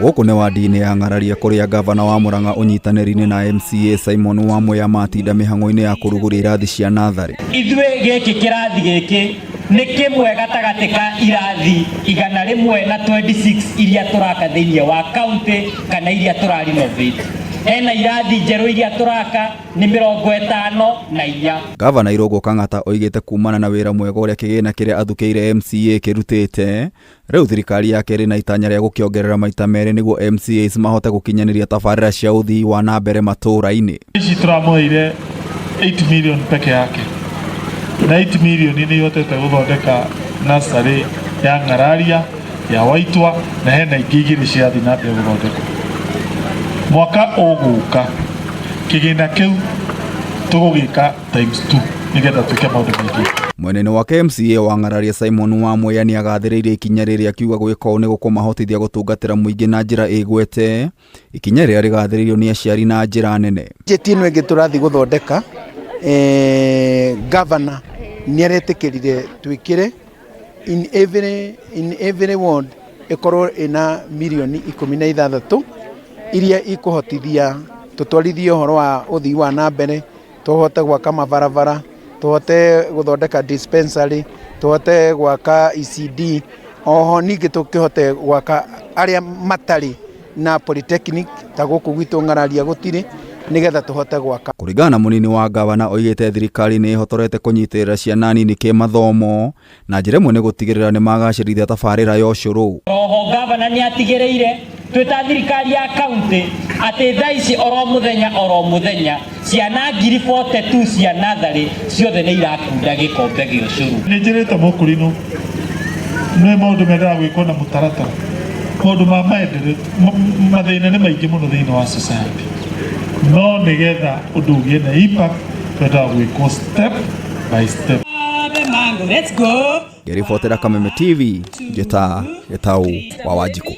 Gũkũ nĩ wadi-inĩ ya ng'araria kũrĩa gavana wa Murang'a ũnyitanĩri-inĩ na MCA Simon wa Mwea matinda mĩhang'o-inĩ ya kũrugũria irathi cia natharĩ. Ithuĩ gĩkĩ kĩrathi gĩkĩ nĩ kĩmwe gatagatĩ ka irathi 126 iria tũraka thĩinĩ wa county kana iria tũrarenovate. Hena irathi njerũ iria tũraka nĩ 54. Gavana Irũngũ Kang'ata oigĩte kumana na wĩra mwega ũrĩa kĩgĩna kĩrĩa athukĩire MCA kĩrutĩte, rĩu thirikari yake ĩrĩ na itanya rĩa gũkĩongerera maita merĩ nĩguo MCAs mahote gũkinyanĩria tabarĩra cia ũthii wa na mbere matũũra-inĩ. Ici tũramũheire 8 million peke yake, na 8 million nĩ ihotete gũthondeka nasarĩ ya ng'araria ya Waitwa na hena ingĩ igĩrĩ ciathi na mbere gũthondeka. Mwaka ũgũka kĩgĩna kĩu tũgũgĩka times 2 nĩgetha twĩke maũndũ maingĩ. Mwena-inĩ wake MCA wa ng'araria Simon wa Mwea nĩ agathĩrĩirie ikinya rĩrĩa akiuga gwĩka ũũ nĩ gũkũmahotithia gũtungatĩra mũingĩ na njĩra ĩgwete, ikinya rĩrĩa rĩgathĩrĩirio nĩ aciari na njĩra nene. Njĩti ĩno ĩngĩ tũrathi gũthondeka, gavana nĩ aretĩkĩrire twĩkĩre in every ward ĩkorwo ĩna mirioni 16 iria ikũhotithia tũtwarithie ũhoro wa ũthii wa na mbere, tũhote gwaka mabarabara, tũhote gũthondeka dispensary, tũhote gwaka ECD, oho ningĩ tũkĩhote gwaka arĩa matarĩ na polytechnic ta gũkũ gwitũ ng'araria gũtirĩ, nĩgetha tũhote gwaka. Kũringana na mũnini wa gavana oigĩte thirikari nĩ ĩhotorete kũnyitĩrĩra ciana nini kĩmathomo na njĩra ĩmwe nĩ gũtigĩrĩra nĩ magacĩrithia tabarĩra ya ũcũrũ. Oho gavana nĩ atigĩrĩire twĩta thirikari ya county atĩ thaa ici oro mũthenya ciana 42 cia natharĩ ciothe nĩ irakunda gĩkombe gĩa ũcũrũ. Nĩ njĩrĩte mũkũrinũ nĩ maũndũ mendaga gwĩkwo na mũtaratara, maũndũ ma maendereo mathĩna nĩ maingĩ mũno thĩinĩ wa society, no nĩgetha ũndũ ũgĩe na impact twendaga gwĩkwo step by step. Let's go. Ngĩribotera Kameme TV, Gĩtaũ wa Wanjikũ.